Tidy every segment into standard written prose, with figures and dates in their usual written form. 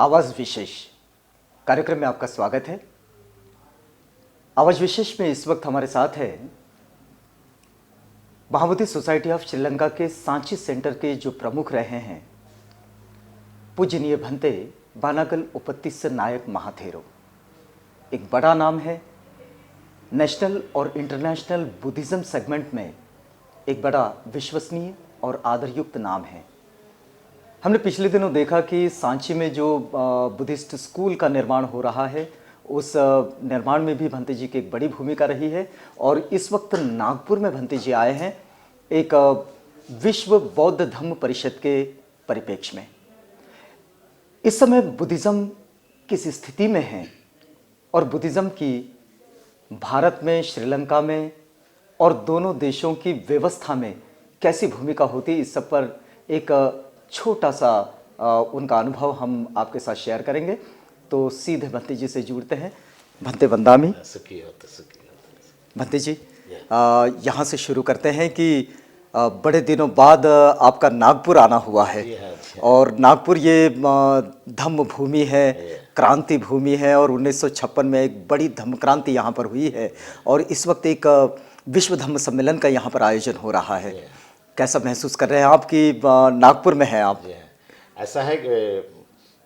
आवाज़ विशेष कार्यक्रम में आपका स्वागत है। आवाज़ विशेष में इस वक्त हमारे साथ है महाबोधि सोसाइटी ऑफ श्रीलंका के सांची सेंटर के जो प्रमुख रहे हैं पूजनीय भंते बानागल उपतिस्स नायक महाथेरो। एक बड़ा नाम है, नेशनल और इंटरनेशनल बुद्धिज़्म सेगमेंट में एक बड़ा विश्वसनीय और आदरयुक्त नाम है। हमने पिछले दिनों देखा कि सांची में जो बुद्धिस्ट स्कूल का निर्माण हो रहा है उस निर्माण में भी भंते जी की एक बड़ी भूमिका रही है और इस वक्त नागपुर में भंते जी आए हैं एक विश्व बौद्ध धम्म परिषद के परिप्रेक्ष्य में। इस समय बुद्धिज़्म किस स्थिति में है और बुद्धिज़्म की भारत में, श्रीलंका में और दोनों देशों की व्यवस्था में कैसी भूमिका होती है, इस सब पर एक छोटा सा उनका अनुभव हम आपके साथ शेयर करेंगे। तो सीधे भंते जी से जुड़ते हैं। भंते वंदामी भंते जी, यहाँ से शुरू करते हैं कि बड़े दिनों बाद आपका नागपुर आना हुआ है और नागपुर ये धम्म भूमि है, क्रांति भूमि है और 1956 में एक बड़ी धम्म क्रांति यहाँ पर हुई है और इस वक्त एक विश्व धम्म सम्मेलन का यहाँ पर आयोजन हो रहा है। कैसा महसूस कर रहे हैं आप कि नागपुर में हैं आप? ऐसा है कि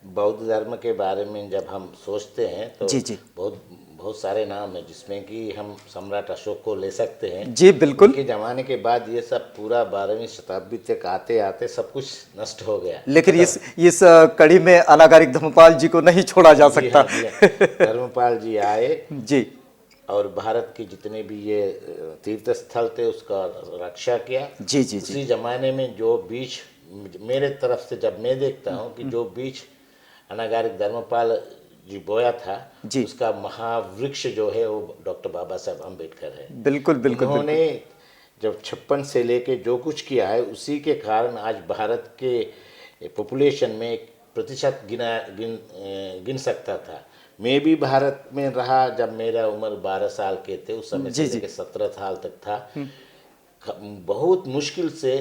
बौद्ध धर्म के बारे में जब हम सोचते हैं तो जी बहुत सारे नाम हैं, जिसमें कि हम सम्राट अशोक को ले सकते हैं। जी बिल्कुल। के ज़माने के बाद ये सब पूरा 12वीं शताब्दी तक आते आते सब कुछ नष्ट हो गया। लेकिन इस कड़ी में अनागारिक धर्मपाल जी को नहीं छोड़ा जा सकता। धर्मपाल जी आए जी और भारत के जितने भी ये तीर्थ स्थल थे उसका रक्षा किया। जी उसी जमाने में जो बीज मेरे तरफ से जब मैं देखता हूँ कि जो बीज अनागारिक धर्मपाल जी बोया था उसका महावृक्ष जो है वो डॉक्टर बाबा साहब अम्बेडकर है। बिल्कुल बिल्कुल। उन्होंने जब 56 से लेके जो कुछ किया है उसी के कारण आज भारत के पॉपुलेशन में एक प्रतिशत गिन सकता था। मैं भी भारत में रहा जब मेरा उम्र 12 साल के थे, उस समय से लेकर 17 साल तक था। बहुत मुश्किल से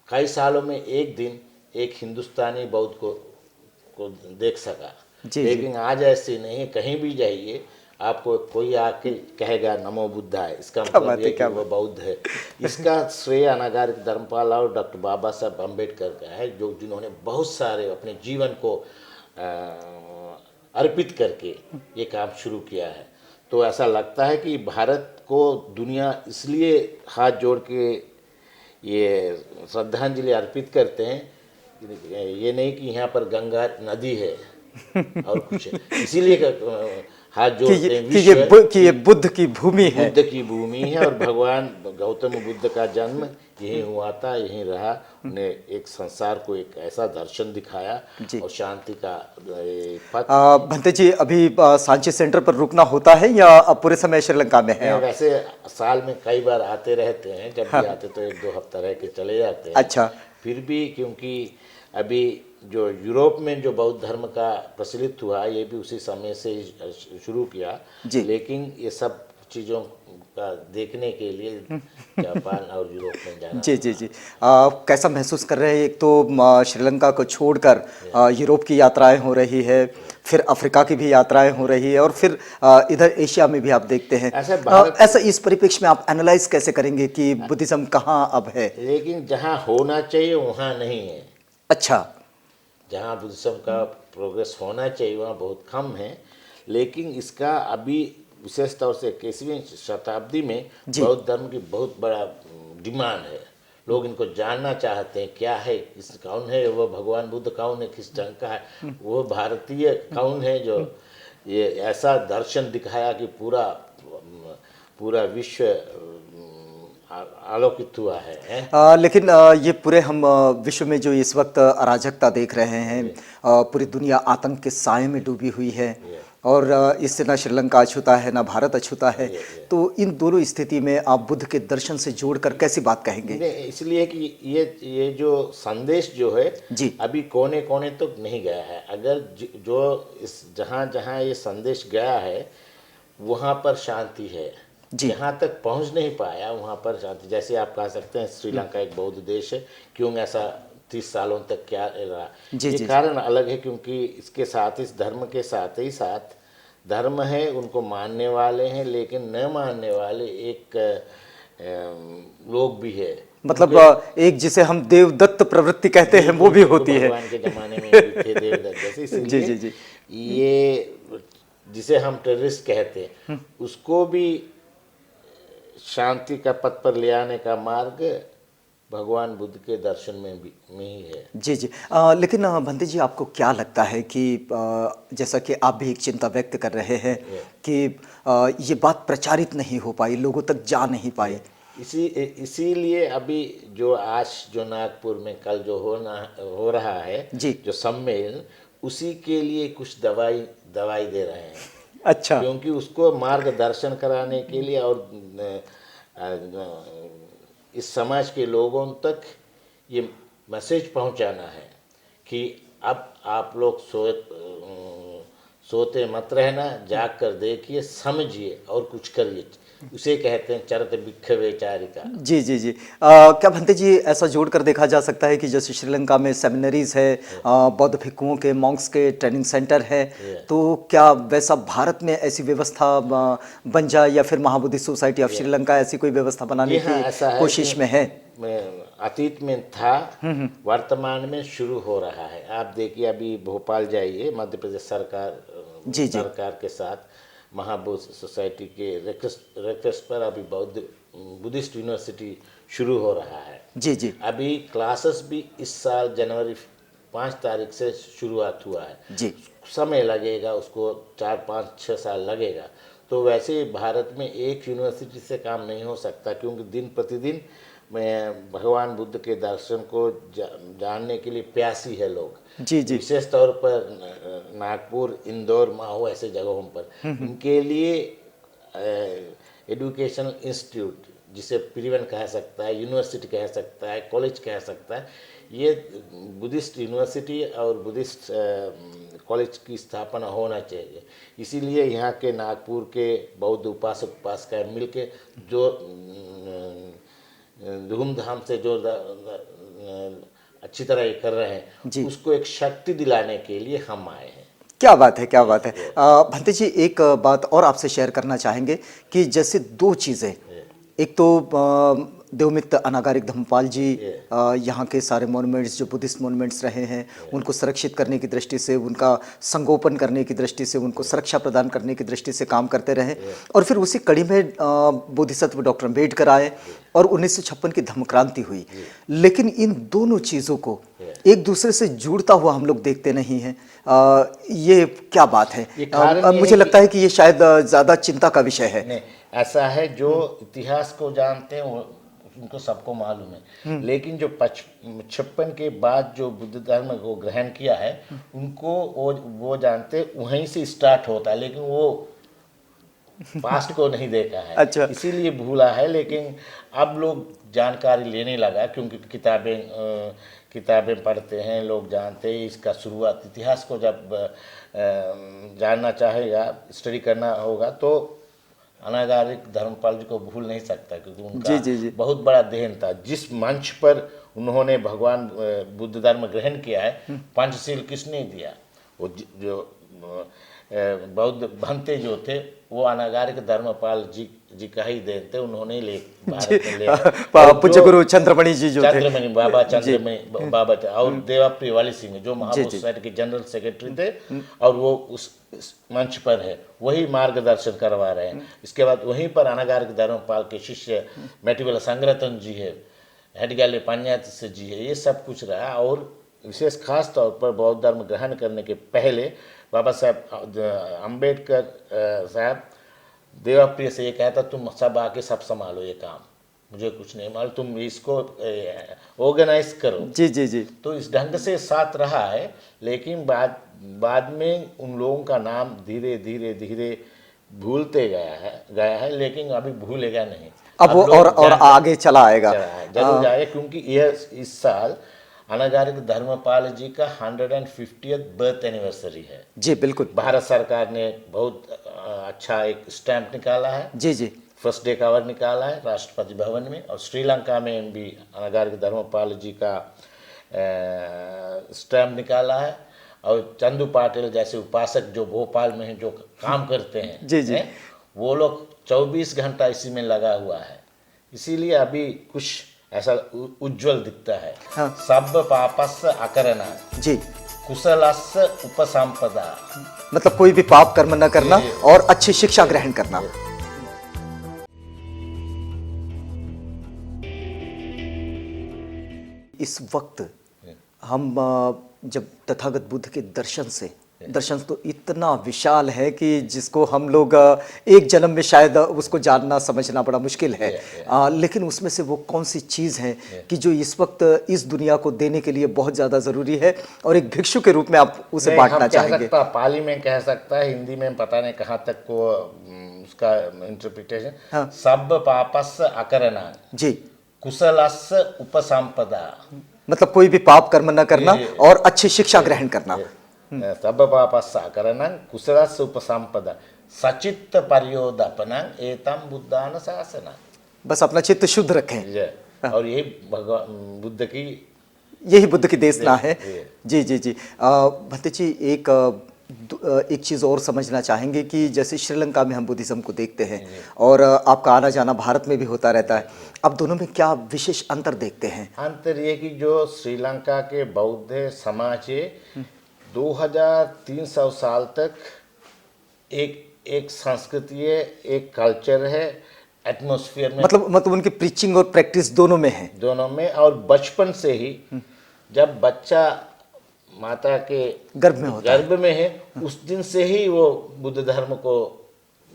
कई सालों में एक दिन एक हिंदुस्तानी बौद्ध को देख सका। लेकिन आज ऐसे नहीं, कहीं भी जाइए आपको कोई आके कहेगा नमो बुद्धा है, इसका मतलब ये कि वो बौद्ध है। इसका श्रेय अनागारिक धर्मपाल और डॉक्टर बाबा साहब अम्बेडकर का है, जो जिन्होंने बहुत सारे अपने जीवन को अर्पित करके ये काम शुरू किया है। तो ऐसा लगता है कि भारत को दुनिया इसलिए हाथ जोड़ के ये श्रद्धांजलि अर्पित करते हैं, ये नहीं कि यहाँ पर गंगा नदी है और कुछ है, इसीलिए हाथ जोड़ते हैं कि ये बुद्ध की भूमि है, बुद्ध की भूमि है और भगवान गौतम बुद्ध का जन्म यहीं हुआ था, यहीं रहा। उन्हें एक संसार को एक ऐसा दर्शन दिखाया और शांति का पथ। भंते जी, अभी सांची सेंटर पर रुकना होता है या अब पूरे समय श्रीलंका में है? वैसे साल में कई बार आते रहते हैं, जब भी आते तो 1-2 हफ्ता रह के चले जाते हैं। अच्छा। फिर भी क्योंकि अभी जो यूरोप में जो बौद्ध धर्म का प्रचलित हुआ ये भी उसी समय से शुरू किया, लेकिन ये सब चीज़ों का देखने के लिए जापान और यूरोप में जाना। जी कैसा महसूस कर रहे हैं? एक तो श्रीलंका को छोड़कर यूरोप की यात्राएं हो रही है, फिर अफ्रीका की भी यात्राएं हो रही है और फिर इधर एशिया में भी आप देखते हैं। ऐसा इस परिप्रेक्ष्य में आप एनालाइज कैसे करेंगे कि बुद्धिज्म कहाँ अब है? लेकिन जहाँ होना चाहिए वहाँ नहीं है। अच्छा। जहाँ बुद्धिज्म का प्रोग्रेस होना चाहिए वहाँ बहुत कम है। लेकिन इसका अभी विशेष तौर से 21वीं शताब्दी में बौद्ध धर्म की बहुत बड़ा डिमांड है। लोग इनको जानना चाहते हैं, क्या है, किस कौन है वो, भगवान बुद्ध कौन है, किस ढंग का है, वो भारतीय कौन है जो ये ऐसा दर्शन दिखाया कि पूरा विश्व आलोकित हुआ है। लेकिन ये पूरे हम विश्व में जो इस वक्त अराजकता देख रहे हैं, पूरी दुनिया आतंक के साए में डूबी हुई है और इससे ना श्रीलंका अछूता है ना भारत अछूता है। तो इन दोनों स्थिति में आप बुद्ध के दर्शन से जोड़कर कैसी बात कहेंगे? इसलिए कि ये जो संदेश जो है अभी कोने कोने तक तो नहीं गया है। अगर जो इस जहाँ ये संदेश गया है वहाँ पर शांति है, जहाँ तक पहुँच नहीं पाया वहाँ पर शांति। जैसे आप कह सकते हैं श्रीलंका एक बौद्ध देश है, क्यों ऐसा 30 सालों तक क्या रहा। जी, ये जी, कारण अलग है, क्योंकि इसके साथ, इस धर्म के साथ ही साथ धर्म है, उनको मानने वाले हैं, लेकिन न मानने वाले एक लोग भी है। मतलब एक जिसे हम देवदत्त प्रवृत्ति कहते हैं वो बिल्कुल भी बिल्कुल, होती है। भगवान के ज़माने में भी थे देवदत्त जैसे, जी, इसीलिए जी, जी। ये जिसे हम टेररिस्ट कहते हैं उसको भी शांति का पथ पर ले आने का मार्ग भगवान बुद्ध के दर्शन में ही है। जी, जी। लेकिन भंते जी, आपको क्या लगता है कि जैसा कि आप भी एक चिंता व्यक्त कर रहे हैं कि ये बात प्रचारित नहीं हो पाई, लोगों तक जा नहीं पाई। इसीलिए अभी जो आज जो नागपुर में कल जो हो रहा है, जी। जो सम्मेलन, उसी के लिए कुछ दवाई दे रहे हैं। अच्छा। क्योंकि उसको मार्गदर्शन कराने के लिए और इस समाज के लोगों तक ये मैसेज पहुंचाना है कि अब आप लोग सोते मत रहना, जाग कर देखिए, समझिए और कुछ करिए। उसे कहते हैं चरत बिक्खवे चारिका। जी, जी, जी। क्या भंते जी, ऐसा जोड़कर देखा जा सकता है कि जैसे श्रीलंका में सेमिनरीज है, बौद्ध भिक्षुओं के, मॉन्क्स के ट्रेनिंग सेंटर है, तो क्या वैसा भारत में ऐसी व्यवस्था बन जाए, या फिर महाबोधि सोसाइटी ऑफ श्रीलंका ऐसी कोई व्यवस्था बनाने जी हाँ, की ऐसा है कोशिश कि में है? अतीत में था, वर्तमान में शुरू हो रहा है। आप देखिए, अभी भोपाल जाइए, मध्य प्रदेश जी, जी। सरकार के साथ महाबोधि सोसाइटी के रिक्वेस्ट पर अभी बुद्धिस्ट यूनिवर्सिटी शुरू हो रहा है। जी, जी, अभी क्लासेस भी इस साल जनवरी 5 तारीख से शुरुआत हुआ है। जी। समय लगेगा उसको, 4 5 6 साल लगेगा। तो वैसे भारत में एक यूनिवर्सिटी से काम नहीं हो सकता, क्योंकि दिन प्रतिदिन में भगवान बुद्ध के दर्शन को जानने के लिए प्यासी है लोग। जी, जी। विशेष तौर पर नागपुर, इंदौर, माहो ऐसे जगहों पर उनके लिए एजुकेशनल इंस्टीट्यूट, जिसे परिवन कह सकता है, यूनिवर्सिटी कह सकता है, कॉलेज कह सकता है, ये बुद्धिस्ट यूनिवर्सिटी और बुद्धिस्ट कॉलेज की स्थापना होना चाहिए। इसीलिए यहाँ के नागपुर के बौद्ध उपासक उपासिकाएं मिलके जो धूमधाम से जो अच्छी तरह ये कर रहे हैं, उसको एक शक्ति दिलाने के लिए हम आए हैं। क्या बात है, क्या बात है। भंते जी, एक बात और आपसे शेयर करना चाहेंगे कि जैसे दो चीज़ें, एक तो देवमित्र अनागारिक धम्मपाल जी यहाँ के सारे मॉन्यूमेंट्स जो बुद्धिस्ट मॉन्यूमेंट्स रहे हैं उनको संरक्षित करने की दृष्टि से, उनका संगोपन करने की दृष्टि से, उनको सुरक्षा प्रदान करने की दृष्टि से काम करते रहे, और फिर उसी कड़ी में बोधिसत्व डॉक्टर अम्बेडकर आए और 1956 की धम्म क्रांति हुई। लेकिन इन दोनों चीज़ों को एक दूसरे से जुड़ता हुआ हम लोग देखते नहीं हैं। ये क्या बात है? मुझे लगता है कि ये शायद ज़्यादा चिंता का विषय है। नहीं, ऐसा है, जो इतिहास को जानते हैं उनको सबको मालूम है, लेकिन जो 56 के बाद जो बुद्ध धर्म को ग्रहण किया है, उनको वो जानते वहीं से स्टार्ट होता है, लेकिन वो पास्ट को नहीं देखा है। अच्छा। इसीलिए भूला है। लेकिन अब लोग जानकारी लेने लगा, क्योंकि किताबें पढ़ते हैं, लोग जानते हैं इसका शुरुआत। इतिहास को जब जानना चाहेगा, स्टडी करना होगा, तो अनागारिक धर्मपाल जी को भूल नहीं सकता, क्योंकि उनका जी। बहुत बड़ा देन था। जिस मंच पर उन्होंने भगवान बुद्ध धर्म ग्रहण किया है, पंचशील किसने दिया? वो जो बौद्ध भंते जो थे, वो अनागारिक धर्मपाल जी का ही देन थे। उन्होंने भारत में ले पूज्य गुरु चंद्रमणि जी जो थे, चंद्रमणि बाबा, चंद्रमणि बाबा थे, और देवाप्रिय वाली सिंह जो महाबोधि सोसाइटी के जनरल सेक्रेटरी थे, और वो उस मंच पर है, वही मार्गदर्शन करवा रहे हैं। इसके बाद वहीं पर अनागारिक धर्मपाल के शिष्य मेटिवला संग्रतन जी है, हेडगाले पान्यातिस जी है, ये सब कुछ रहा। और विशेष खास तौर पर बौद्ध धर्म ग्रहण करने के पहले बाबा साहब अम्बेडकर साहब देवाप्रिय से ये कहता, तुम सब आके सब संभालो ये काम, मुझे कुछ नहीं मालूम, तुम इसको ऑर्गेनाइज करो। जी जी जी। तो इस ढंग से साथ रहा है। लेकिन बाद में उन लोगों का नाम धीरे धीरे भूलते गया है, लेकिन अभी भूलेगा नहीं। अब वो और आगे चला आएगा, जरूर जाएगा, क्योंकि यह इस साल अनागारिक धर्मपाल जी का 150th बर्थ एनिवर्सरी है। जी बिल्कुल। भारत सरकार ने बहुत अच्छा एक स्टैंप निकाला है। जी जी। फर्स्ट डे कवर निकाला है राष्ट्रपति भवन में, और श्रीलंका में भी अनागारिक धर्मपाल जी का स्टैम्प निकाला है। और चंदू पाटिल जैसे उपासक जो भोपाल में हैं, जो काम करते हैं जी जी। वो लोग 24 घंटा इसी में लगा हुआ है, इसीलिए अभी कुछ ऐसा उज्जवल दिखता है। हाँ। सब पापस्य अकरणा जी, कुशलस्य उपसंपदा। मतलब कोई भी पाप कर्म न करना और अच्छी शिक्षा ग्रहण करना। इस वक्त हम जब तथागत बुद्ध के दर्शन तो इतना विशाल है कि जिसको हम लोग एक जन्म में शायद उसको जानना समझना बड़ा मुश्किल है। लेकिन उसमें से वो कौन सी चीज़ है कि जो इस वक्त इस दुनिया को देने के लिए बहुत ज़्यादा ज़रूरी है और एक भिक्षु के रूप में आप उसे बांटना चाहेंगे? पाली में कह सकता है, हिंदी में पता नहीं कहाँ तक को उसका इंटरप्रिटेशन। हाँ। सब पापस्य अकरणा जी, कुशलस्य उपसंपदा, मतलब कोई भी पाप कर्म न करना और अच्छी शिक्षा ग्रहण करना। सब पापस्य अकरणा कुशलस्य उपसंपदा सचित्त पर्योदपनं एतम बुद्धान शासना। बस अपना चित्त शुद्ध रखें। और ये भगवान बुद्ध की, यही बुद्ध की देशना है। जी जी जी। भट्ट जी, एक चीज़ और समझना चाहेंगे कि जैसे श्रीलंका में हम बुद्धिज़्म को देखते हैं और आपका आना जाना भारत में भी होता रहता है, अब दोनों में क्या विशेष अंतर देखते हैं? अंतर ये कि जो श्रीलंका के बौद्ध समाज 2300 साल तक एक संस्कृति है, एक कल्चर है, एटमॉस्फेयर में, मतलब उनकी प्रीचिंग और प्रैक्टिस दोनों में है। दोनों में। और बचपन से ही जब बच्चा माता के गर्भ में है उस दिन से ही वो बुद्ध धर्म को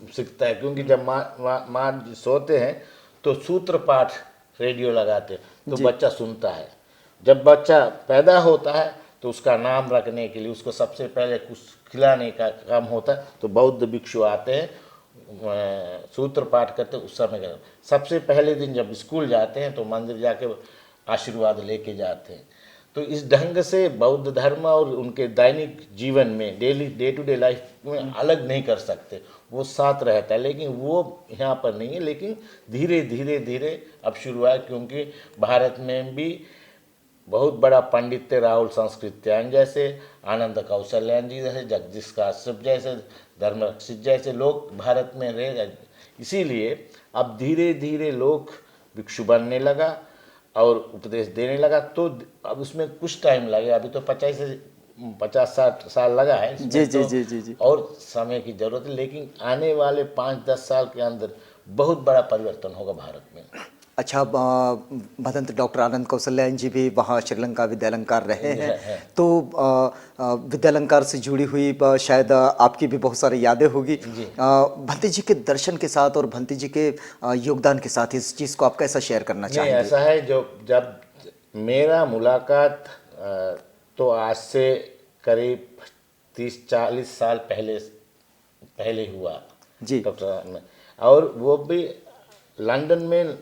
सीखता है, क्योंकि जब माँ सोते हैं तो सूत्र पाठ रेडियो लगाते हैं तो बच्चा सुनता है। जब बच्चा पैदा होता है तो उसका नाम रखने के लिए उसको सबसे पहले कुछ खिलाने का काम होता है, तो बौद्ध भिक्षु आते हैं, सूत्र पाठ करते उस समय। सबसे पहले दिन जब स्कूल जाते हैं तो मंदिर जाके आशीर्वाद लेके जाते हैं। तो इस ढंग से बौद्ध धर्म और उनके दैनिक जीवन में डे टू डे लाइफ में अलग नहीं कर सकते, वो साथ रहता है। लेकिन वो यहाँ पर नहीं है, लेकिन धीरे धीरे अब शुरू हुआ है, क्योंकि भारत में भी बहुत बड़ा पंडित थे, राहुल संस्कृत्यायन जैसे, आनंद कौशल्यान जी जैसे, जगदीश काश्यप जैसे, धर्मरक्षित जैसे लोग भारत में रह गए। इसीलिए अब धीरे धीरे लोग भिक्षु बनने लगा और उपदेश देने लगा। तो अब उसमें कुछ टाइम लगेगा, अभी तो 50-60 साल लगा है इसमें। जी जी जी जी जी। और समय की जरूरत है, लेकिन आने वाले 5-10 साल के अंदर बहुत बड़ा परिवर्तन होगा भारत में। अच्छा, भदंत डॉक्टर आनंद कौशल्यान जी भी वहाँ श्रीलंका विद्यालंकार रहे हैं, तो विद्यालंकार से जुड़ी हुई शायद आपकी भी बहुत सारी यादें होगी भंते जी के दर्शन के साथ और भंते जी के योगदान के साथ। इस चीज़ को आप कैसा शेयर करना चाहेंगे? ऐसा है, जब मेरा मुलाकात तो आज से करीब 30-40 साल पहले हुआ जी डॉक्टर में, और वो भी लंदन में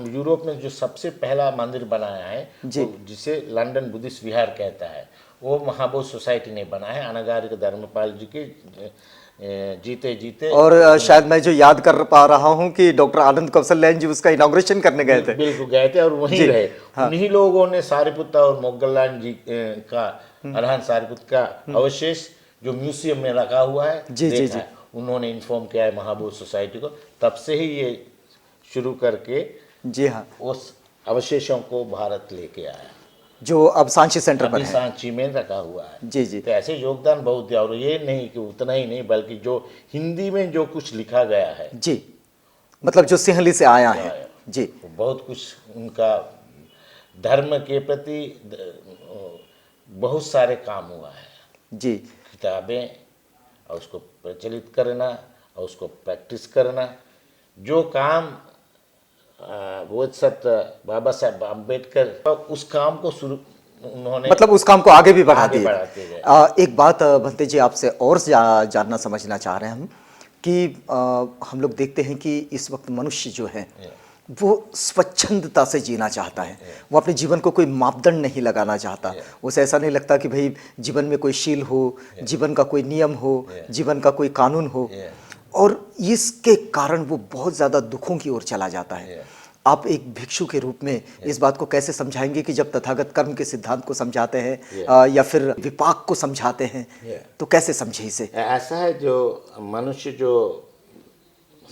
यूरोप में जो सबसे पहला मंदिर बनाया है जिसे लंदन बुद्धिस्ट विहार कहता है, वो महाबोधि सोसाइटी ने बनाया है अनागारिक धर्मपाल जी के जीते। और शायद मैं जो याद कर पा रहा हूँ कि डॉक्टर आनंद कौशल्यान जी उसका इनॉग्रेशन करने गए थे। बिल्कुल गए थे और वहीं रहे। उन्हीं लोगों ने सारिपुत्ता और मोगलान जी का, अरहंत सारिपुत्त का अवशेष जो म्यूजियम में रखा हुआ है देखा है। उन्होंने इन्फॉर्म किया है महाबोधि सोसाइटी को, तब से ही ये शुरू करके जी हाँ उस अवशेषों को भारत लेके आया, जो अब सांची सेंटर पर है, सांची में रखा हुआ है। जी जी। तो ऐसे योगदान बहुत दिया, और ये नहीं कि उतना ही नहीं, बल्कि जो हिंदी में जो कुछ लिखा गया है जी, मतलब जो सिंहली से आया है जी, बहुत कुछ उनका धर्म के प्रति बहुत सारे काम हुआ है जी। किताबें और उसको प्रचलित करना और उसको प्रैक्टिस करना, जो काम वो सब बाबा साहब अम्बेडकर उस काम को शुरू उन्होंने, मतलब उस काम को आगे भी बढ़ाते गए। एक बात भंते जी आपसे और जानना समझना चाह रहे हैं हम कि हम लोग देखते हैं कि इस वक्त मनुष्य जो है वो स्वच्छंदता से जीना चाहता है, वो अपने जीवन को कोई मापदंड नहीं लगाना चाहता। उसे ऐसा नहीं लगता कि भाई जीवन में कोई शील हो, जीवन का कोई नियम हो, जीवन का कोई कानून हो, और इसके कारण वो बहुत ज़्यादा दुखों की ओर चला जाता है। आप एक भिक्षु के रूप में इस बात को कैसे समझाएंगे कि जब तथागत कर्म के सिद्धांत को समझाते हैं या फिर विपाक को समझाते हैं, तो कैसे समझे इसे? ऐसा है, जो मनुष्य जो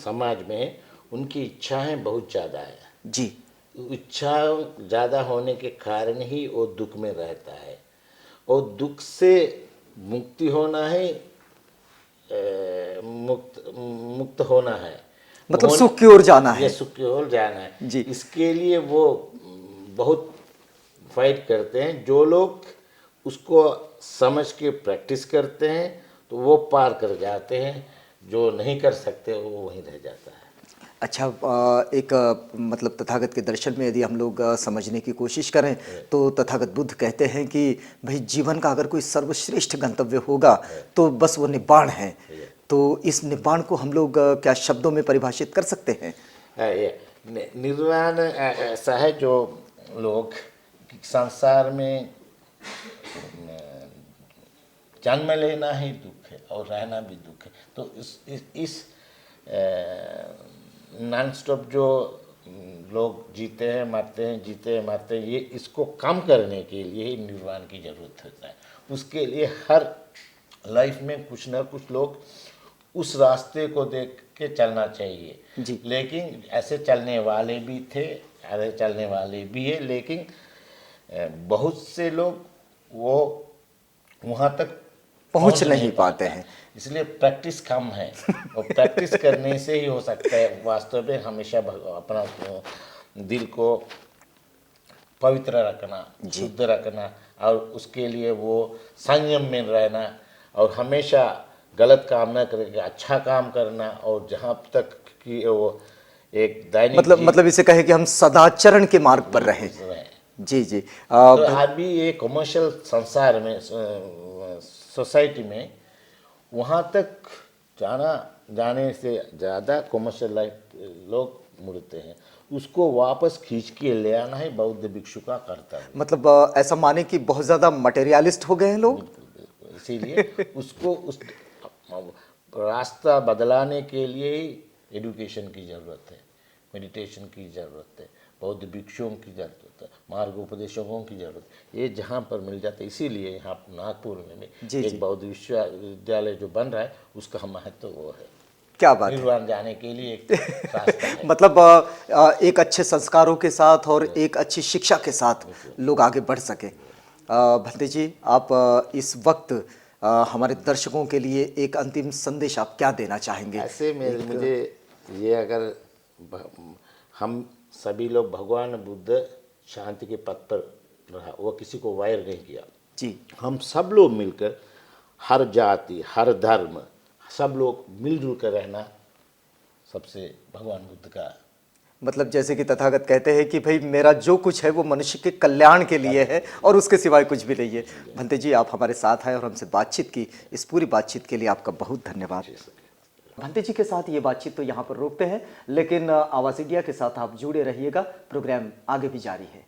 समाज में है, उनकी इच्छाएं बहुत ज़्यादा है जी। इच्छा ज़्यादा होने के कारण ही वो दुख में रहता है, और दुख से मुक्ति होना है, मुक्त होना है, मतलब सुख की ओर जाना है। ये सुख की ओर जाना है जी। इसके लिए वो बहुत फाइट करते हैं। जो लोग उसको समझ के प्रैक्टिस करते हैं तो वो पार कर जाते हैं, जो नहीं कर सकते वो वहीं रह जाता है। अच्छा, एक मतलब तथागत के दर्शन में यदि हम लोग समझने की कोशिश करें तो तथागत बुद्ध कहते हैं कि भाई जीवन का अगर कोई सर्वश्रेष्ठ गंतव्य होगा तो बस वो निब्बाण है। तो इस निब्बाण को हम लोग क्या शब्दों में परिभाषित कर सकते हैं? निर्वाण ऐसा है, जो लोग संसार में जन्म लेना ही दुख है और रहना भी दुख है, तो इस नॉन स्टॉप जो लोग जीते हैं मरते हैं, जीते हैं मरते हैं, ये इसको कम करने के लिए ही निर्वाण की जरूरत होता है। उसके लिए हर लाइफ में कुछ ना कुछ लोग उस रास्ते को देख के चलना चाहिए जी। लेकिन ऐसे चलने वाले भी थे, ऐसे चलने वाले भी है, लेकिन बहुत से लोग वो वहाँ तक पहुंच नहीं पाते हैं, इसलिए प्रैक्टिस कम है। और प्रैक्टिस करने से ही हो सकता है। वास्तव में हमेशा अपना दिल को पवित्र रखना, शुद्ध रखना, और उसके लिए वो संयम में रहना, और हमेशा गलत काम न करके अच्छा काम करना, और जहाँ तक कि वो एक दैनिक मतलब इसे कहे कि हम सदाचरण के मार्ग पर रहें। जी जी। तो अभी ये कमर्शियल संसार में, सोसाइटी में, वहाँ तक जाने से ज़्यादा कमर्शियल लाइफ लोग मुड़ते हैं। उसको वापस खींच के ले आना ही बौद्ध भिक्षु का कर्तव्य है। मतलब ऐसा माने कि बहुत ज़्यादा मटेरियलिस्ट हो गए हैं लोग। बिल्कुल। इसीलिए उसको उस रास्ता बदलाने के लिए ही एजुकेशन की ज़रूरत है, मेडिटेशन की ज़रूरत है, बौद्ध भिक्षुओं की ज़रूरत है, मार्गोपदेशकों की ज़रूरत है। ये जहाँ पर मिल जाता है, इसीलिए यहाँ नागपुर में एक बौद्ध विश्वविद्यालय जो बन रहा है, उसका महत्व वो है। क्या बात है। निर्वाण जाने के लिए एक रास्ता है। मतलब एक अच्छे संस्कारों के साथ और एक अच्छी शिक्षा के साथ लोग आगे बढ़ सके। भंते जी, आप इस वक्त हमारे दर्शकों के लिए एक अंतिम संदेश आप क्या देना चाहेंगे? ऐसे में मुझे ये, अगर हम सभी लोग, भगवान बुद्ध शांति के पथ पर रहा, वो किसी को वायर नहीं किया जी। हम सब लोग मिलकर, हर जाति हर धर्म, सब लोग मिलजुल कर रहना सबसे भगवान बुद्ध का, मतलब जैसे कि तथागत कहते हैं कि भाई मेरा जो कुछ है वो मनुष्य के कल्याण के लिए है और उसके सिवाय कुछ भी नहीं है। भंते जी, आप हमारे साथ आए और हमसे बातचीत की, इस पूरी बातचीत के लिए आपका बहुत धन्यवाद। भंते जी के साथ ये बातचीत तो यहाँ पर रोकते हैं, लेकिन आवाज़ इंडिया के साथ आप जुड़े रहिएगा, प्रोग्राम आगे भी जारी है।